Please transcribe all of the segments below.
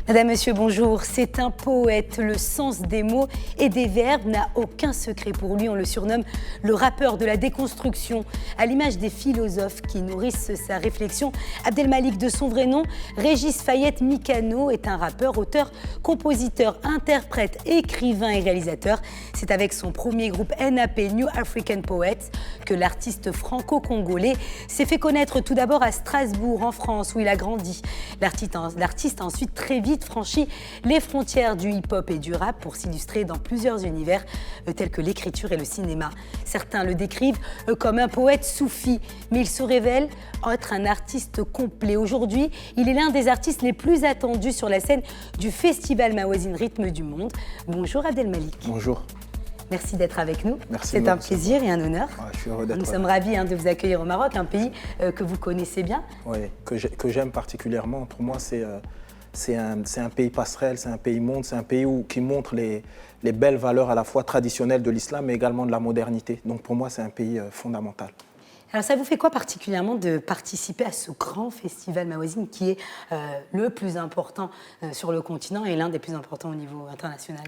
Madame, monsieur, bonjour. C'est un poète. Le sens des mots et des verbes n'a aucun secret pour lui. On le surnomme le rappeur de la déconstruction. À l'image des philosophes qui nourrissent sa réflexion, Abdelmalik, de son vrai nom, Régis Fayette Mikano, est un rappeur, auteur, compositeur, interprète, écrivain et réalisateur. C'est avec son premier groupe NAP, New African Poets, que l'artiste franco-congolais s'est fait connaître tout d'abord à Strasbourg, en France, où il a grandi. L'artiste a ensuite très vite franchi les frontières du hip-hop et du rap pour s'illustrer dans plusieurs univers tels que l'écriture et le cinéma. Certains le décrivent comme un poète soufi, mais il se révèle être un artiste complet. Aujourd'hui, il est l'un des artistes les plus attendus sur la scène du festival Mawazine Rythme du Monde. Bonjour Abdelmalik. Bonjour. Merci d'être avec nous. Merci. C'est un plaisir et un honneur. Je suis heureux d'être là. Nous sommes ravis de vous accueillir au Maroc, un pays que vous connaissez bien. Oui, que j'aime particulièrement. Pour moi, c'est un pays passerelle, c'est un pays monde, c'est un pays qui montre les belles valeurs à la fois traditionnelles de l'islam, mais également de la modernité. Donc pour moi, c'est un pays fondamental. Alors ça vous fait quoi particulièrement de participer à ce grand festival Mawazine qui est le plus important sur le continent et l'un des plus importants au niveau international?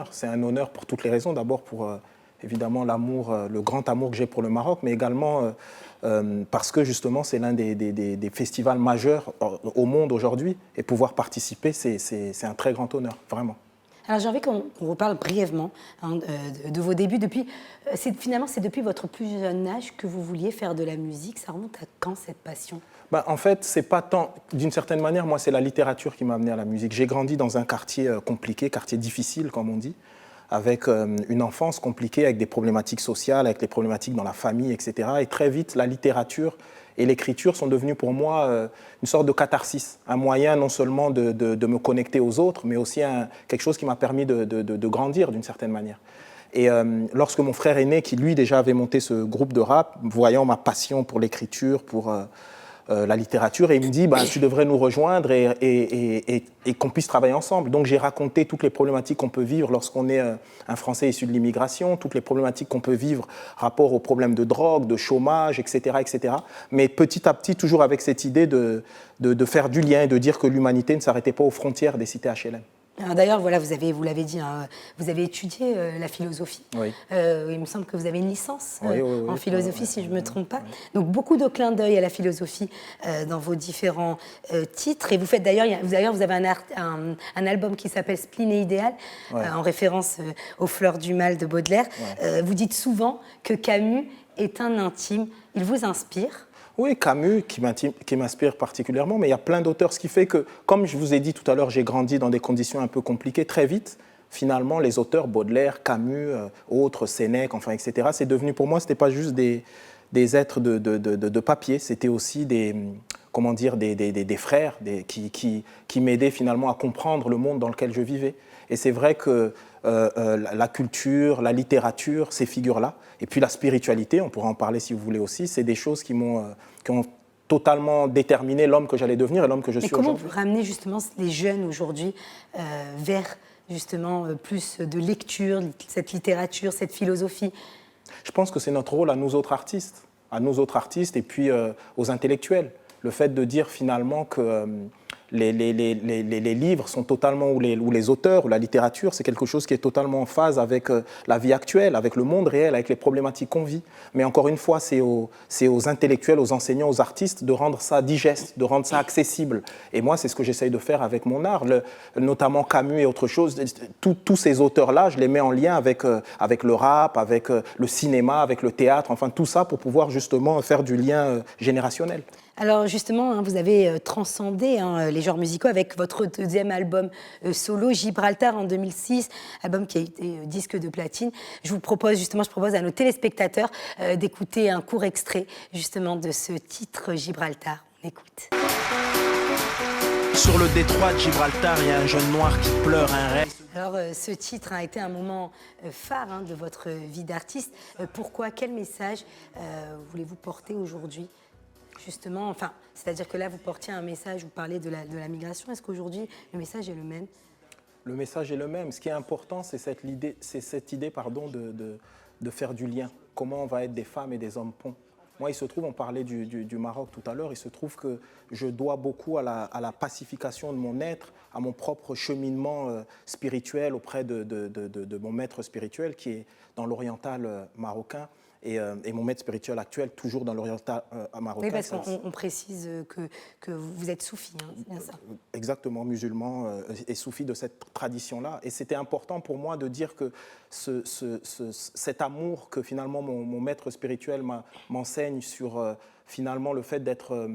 C'est un honneur pour toutes les raisons. D'abord pour évidemment l'amour, le grand amour que j'ai pour le Maroc, mais également parce que justement c'est l'un des festivals majeurs au monde aujourd'hui et pouvoir participer, c'est un très grand honneur, vraiment. Alors j'ai envie qu'on reparle brièvement de vos débuts. Finalement, c'est depuis votre plus jeune âge que vous vouliez faire de la musique. Ça remonte à quand cette passion? En fait, c'est pas tant, d'une certaine manière, moi c'est la littérature qui m'a amené à la musique. J'ai grandi dans un quartier compliqué, quartier difficile comme on dit, avec une enfance compliquée, avec des problématiques sociales, avec les problématiques dans la famille, etc. Et très vite, la littérature et l'écriture sont devenus pour moi une sorte de catharsis, un moyen non seulement de me connecter aux autres, mais aussi quelque chose qui m'a permis de grandir d'une certaine manière. Et lorsque mon frère aîné, qui lui déjà avait monté ce groupe de rap, voyant ma passion pour l'écriture, pour la littérature, et il me dit tu devrais nous rejoindre et qu'on puisse travailler ensemble. Donc j'ai raconté toutes les problématiques qu'on peut vivre lorsqu'on est un Français issu de l'immigration, toutes les problématiques qu'on peut vivre rapport aux problèmes de drogue, de chômage, etc., etc. Mais petit à petit, toujours avec cette idée de faire du lien et de dire que l'humanité ne s'arrêtait pas aux frontières des cités HLM. D'ailleurs, voilà, vous l'avez dit, vous avez étudié la philosophie. Oui. Il me semble que vous avez une licence en philosophie, si je ne me trompe pas. Oui. Donc, beaucoup de clins d'œil à la philosophie dans vos différents titres. Et vous faites d'ailleurs, vous avez un album qui s'appelle Spleen et Idéal, en référence aux Fleurs du Mal de Baudelaire. Vous dites souvent que Camus est un intime. Il vous inspire? Oui, Camus qui m'inspire particulièrement, mais il y a plein d'auteurs, ce qui fait que, comme je vous ai dit tout à l'heure, j'ai grandi dans des conditions un peu compliquées. Très vite, finalement, les auteurs, Baudelaire, Camus, autres, Sénèque, enfin, etc., c'est devenu pour moi, ce n'était pas juste des êtres de papier, c'était aussi des frères qui m'aidaient finalement à comprendre le monde dans lequel je vivais. Et c'est vrai que la culture, la littérature, ces figures-là, et puis la spiritualité, on pourra en parler si vous voulez aussi, c'est des choses qui ont totalement déterminé l'homme que j'allais devenir et l'homme que je suis aujourd'hui. Mais comment vous ramenez justement les jeunes aujourd'hui vers justement plus de lecture, cette littérature, cette philosophie? Je pense que c'est notre rôle à nous autres artistes et puis aux intellectuels. Le fait de dire finalement que les livres sont totalement, ou les auteurs, ou la littérature, c'est quelque chose qui est totalement en phase avec la vie actuelle, avec le monde réel, avec les problématiques qu'on vit. Mais encore une fois, c'est aux intellectuels, aux enseignants, aux artistes de rendre ça digeste, de rendre ça accessible. Et moi, c'est ce que j'essaye de faire avec mon art, notamment Camus et autre chose. Tous ces auteurs-là, je les mets en lien avec le rap, avec le cinéma, avec le théâtre, enfin tout ça pour pouvoir justement faire du lien générationnel. Alors justement, vous avez transcendé les genres musicaux avec votre deuxième album solo, Gibraltar, en 2006, album qui a été disque de platine. Je propose à nos téléspectateurs d'écouter un court extrait justement de ce titre Gibraltar. On écoute. Sur le détroit de Gibraltar, il y a un jeune noir qui pleure un rêve. Alors ce titre a été un moment phare de votre vie d'artiste. Pourquoi? Quel message voulez-vous porter aujourd'hui? Justement, c'est-à-dire que là, vous portiez un message, vous parlez de la migration. Est-ce qu'aujourd'hui, le message est le même? Le message est le même. Ce qui est important, c'est cette idée de faire du lien. Comment on va être des femmes et des hommes ponts. Moi, il se trouve, on parlait du Maroc tout à l'heure, il se trouve que je dois beaucoup à la pacification de mon être, à mon propre cheminement spirituel auprès de mon maître spirituel qui est dans l'oriental marocain. Et mon maître spirituel actuel, toujours dans l'oriental marocain. Oui, parce qu'on précise que vous êtes soufi, hein, c'est bien ça. Exactement, musulman et soufi de cette tradition-là. Et c'était important pour moi de dire que cet amour que finalement mon maître spirituel m'enseigne sur finalement le fait d'être,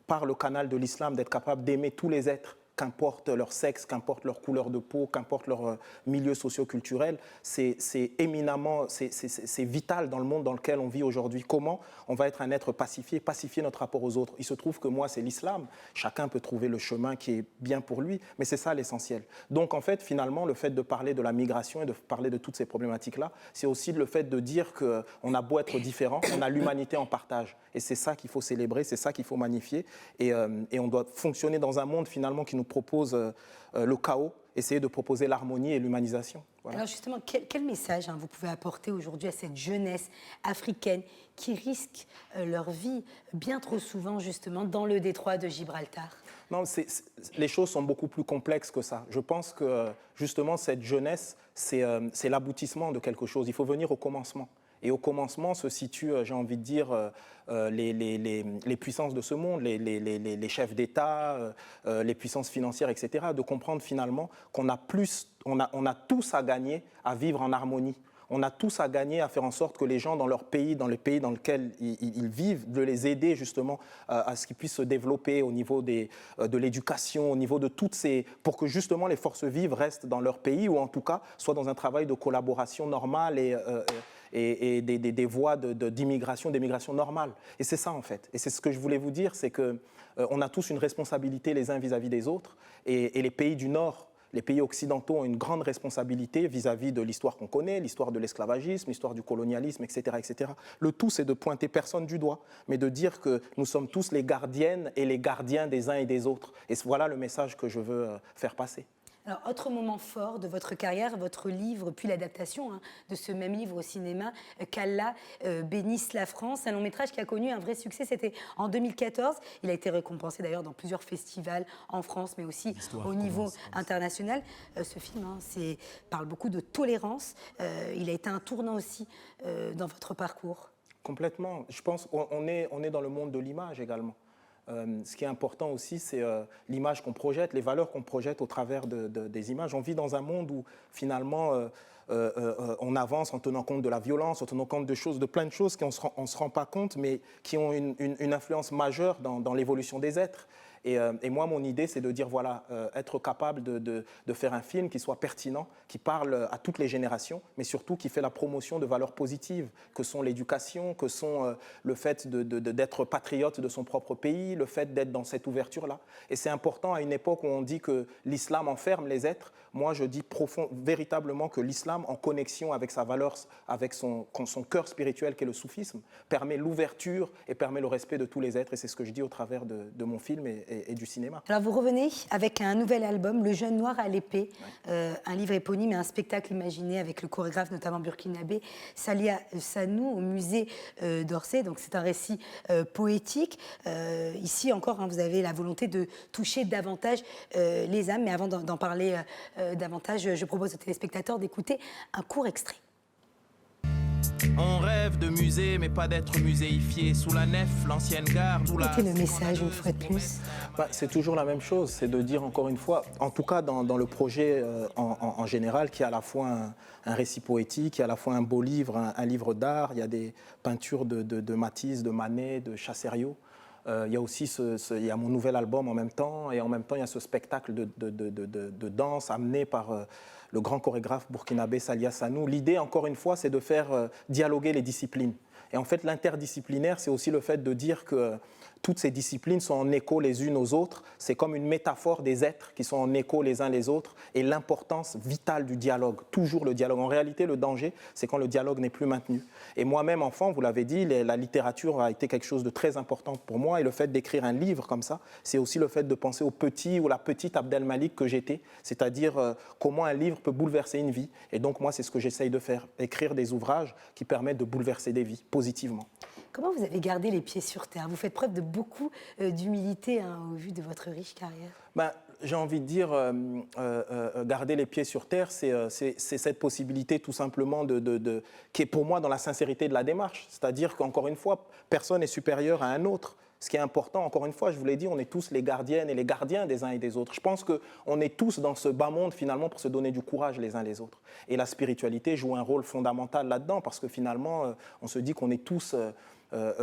par le canal de l'islam, d'être capable d'aimer tous les êtres, qu'importe leur sexe, qu'importe leur couleur de peau, qu'importe leur milieu socio-culturel, c'est éminemment, c'est vital dans le monde dans lequel on vit aujourd'hui. Comment on va être un être pacifié notre rapport aux autres. Il se trouve que moi, c'est l'islam. Chacun peut trouver le chemin qui est bien pour lui, mais c'est ça l'essentiel. Donc en fait, finalement, le fait de parler de la migration et de parler de toutes ces problématiques-là, c'est aussi le fait de dire qu'on a beau être différent, on a l'humanité en partage. Et c'est ça qu'il faut célébrer, c'est ça qu'il faut magnifier. Et on doit fonctionner dans un monde finalement qui nous propose le chaos, essayer de proposer l'harmonie et l'humanisation. Voilà. Alors justement, quel message vous pouvez apporter aujourd'hui à cette jeunesse africaine qui risque leur vie bien trop souvent justement dans le détroit de Gibraltar? Non, les choses sont beaucoup plus complexes que ça. Je pense que justement cette jeunesse, c'est l'aboutissement de quelque chose. Il faut venir au commencement. Et au commencement se situent, j'ai envie de dire, les puissances de ce monde, les chefs d'État, les puissances financières, etc. De comprendre finalement qu'on a tous à gagner à vivre en harmonie. On a tous à gagner à faire en sorte que les gens dans leur pays, dans les pays dans lesquels ils vivent, de les aider justement à ce qu'ils puissent se développer au niveau de l'éducation, au niveau de toutes ces... pour que justement les forces vives restent dans leur pays ou en tout cas soient dans un travail de collaboration normale et des voies d'immigration, d'émigration normale. Et c'est ça en fait. Et c'est ce que je voulais vous dire, c'est qu'on a tous une responsabilité les uns vis-à-vis des autres et les pays du Nord, les pays occidentaux ont une grande responsabilité vis-à-vis de l'histoire qu'on connaît, l'histoire de l'esclavagisme, l'histoire du colonialisme, etc., etc. Le tout, c'est de pointer personne du doigt, mais de dire que nous sommes tous les gardiennes et les gardiens des uns et des autres. Et voilà le message que je veux faire passer. Alors, autre moment fort de votre carrière, votre livre, puis l'adaptation de ce même livre au cinéma, qu'Allah bénisse la France, un long métrage qui a connu un vrai succès, c'était en 2014. Il a été récompensé d'ailleurs dans plusieurs festivals en France, mais aussi au niveau international. Ce film parle beaucoup de tolérance. Il a été un tournant aussi dans votre parcours. Complètement. Je pense qu'on est dans le monde de l'image également. Ce qui est important aussi, c'est l'image qu'on projette, les valeurs qu'on projette au travers des images. On vit dans un monde où finalement on avance en tenant compte de la violence, en tenant compte de plein de choses qu'on ne se rend pas compte, mais qui ont une influence majeure dans l'évolution des êtres. Et moi, mon idée, c'est de dire, voilà, être capable de faire un film qui soit pertinent, qui parle à toutes les générations, mais surtout qui fait la promotion de valeurs positives, que sont l'éducation, que sont le fait d'être patriote de son propre pays, le fait d'être dans cette ouverture-là. Et c'est important à une époque où on dit que l'islam enferme les êtres. Moi, je dis véritablement que l'islam, en connexion avec sa valeur, avec son cœur spirituel qu'est le soufisme, permet l'ouverture et permet le respect de tous les êtres. Et c'est ce que je dis au travers de mon film et du cinéma. Alors vous revenez avec un nouvel album, Le Jeune Noir à l'épée, un livre éponyme et un spectacle imaginé avec le chorégraphe notamment burkinabé Salia Sanou au musée d'Orsay. Donc c'est un récit poétique. Ici encore, vous avez la volonté de toucher davantage les âmes. Mais avant d'en parler davantage, je propose aux téléspectateurs d'écouter un court extrait. On rêve de musée, mais pas d'être muséifié. Sous la nef, l'ancienne gare, d'où la... Quel est le message, une fois de plus? C'est toujours la même chose, c'est de dire encore une fois, en tout cas dans le projet en général, qui est à la fois un récit poétique, qui est à la fois un beau livre, un livre d'art, il y a des peintures de Matisse, de Manet, de Chassériau. Il y a aussi il y a mon nouvel album en même temps, et en même temps il y a ce spectacle de danse amené par le grand chorégraphe burkinabé Salia Sanou. L'idée, encore une fois, c'est de faire dialoguer les disciplines. Et en fait, l'interdisciplinaire, c'est aussi le fait de dire que toutes ces disciplines sont en écho les unes aux autres. C'est comme une métaphore des êtres qui sont en écho les uns les autres et l'importance vitale du dialogue, toujours le dialogue. En réalité, le danger, c'est quand le dialogue n'est plus maintenu. Et moi-même, enfant, vous l'avez dit, la littérature a été quelque chose de très important pour moi et le fait d'écrire un livre comme ça, c'est aussi le fait de penser au petit ou la petite Abdelmalik que j'étais, c'est-à-dire comment un livre peut bouleverser une vie. Et donc, moi, c'est ce que j'essaye de faire, écrire des ouvrages qui permettent de bouleverser des vies positivement. Comment vous avez gardé les pieds sur terre? Vous faites preuve de beaucoup d'humilité au vu de votre riche carrière. Ben, j'ai envie de dire, garder les pieds sur terre, c'est cette possibilité tout simplement qui est pour moi dans la sincérité de la démarche. C'est-à-dire qu'encore une fois, personne n'est supérieur à un autre. Ce qui est important, encore une fois, je vous l'ai dit, on est tous les gardiennes et les gardiens des uns et des autres. Je pense qu'on est tous dans ce bas monde finalement pour se donner du courage les uns les autres. Et la spiritualité joue un rôle fondamental là-dedans parce que finalement, on se dit qu'on est tous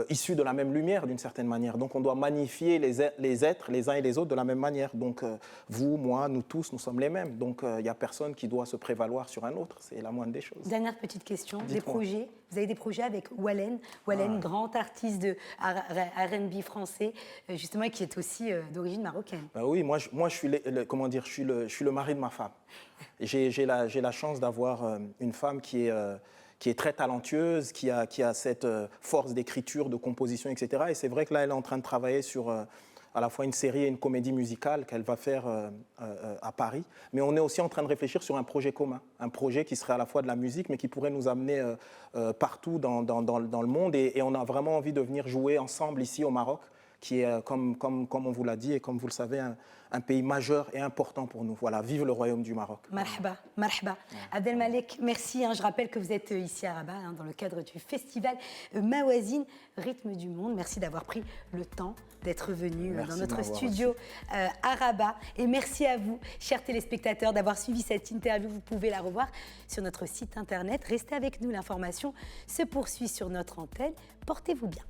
issus de la même lumière d'une certaine manière. Donc on doit magnifier les êtres les uns et les autres de la même manière. Donc vous, moi, nous tous, nous sommes les mêmes. Donc il n'y a personne qui doit se prévaloir sur un autre. C'est la moindre des choses. Dernière petite question, des Dites-moi. projets. Vous avez des projets avec Wallen, grand artiste de R&B français, justement, qui est aussi d'origine marocaine. Oui, moi je suis, comment dire, je suis le mari de ma femme. J'ai la chance d'avoir une femme qui est très talentueuse, qui a cette force d'écriture, de composition, etc. Et c'est vrai que là, elle est en train de travailler sur à la fois une série et une comédie musicale qu'elle va faire à Paris. Mais on est aussi en train de réfléchir sur un projet commun, un projet qui serait à la fois de la musique, mais qui pourrait nous amener partout dans le monde. Et on a vraiment envie de venir jouer ensemble ici au Maroc, qui est, comme on vous l'a dit et comme vous le savez, un pays majeur et important pour nous. Voilà, vive le Royaume du Maroc. Marhaba, marhaba. Abdelmalek, merci. Je rappelle que vous êtes ici à Rabat, dans le cadre du festival Mawazine, Rythme du Monde. Merci d'avoir pris le temps d'être venu dans notre studio à Rabat. Et merci à vous, chers téléspectateurs, d'avoir suivi cette interview. Vous pouvez la revoir sur notre site internet. Restez avec nous, l'information se poursuit sur notre antenne. Portez-vous bien.